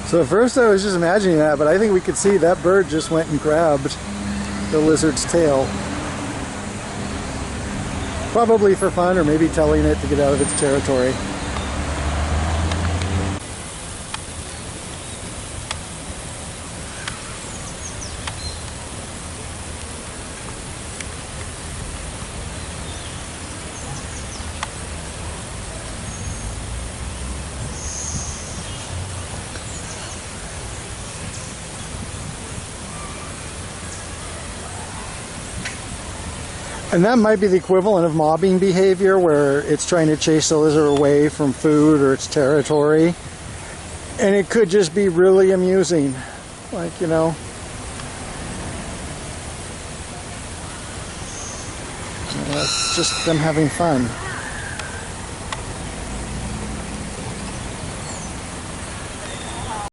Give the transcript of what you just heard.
So at first I was just imagining that, but I think we could see that bird just went and grabbed the lizard's tail. Probably for fun, or maybe telling it to get out of its territory. And that might be the equivalent of mobbing behavior, where it's trying to chase the lizard away from food or its territory. And it could just be really amusing. Like, you know, it's just them having fun.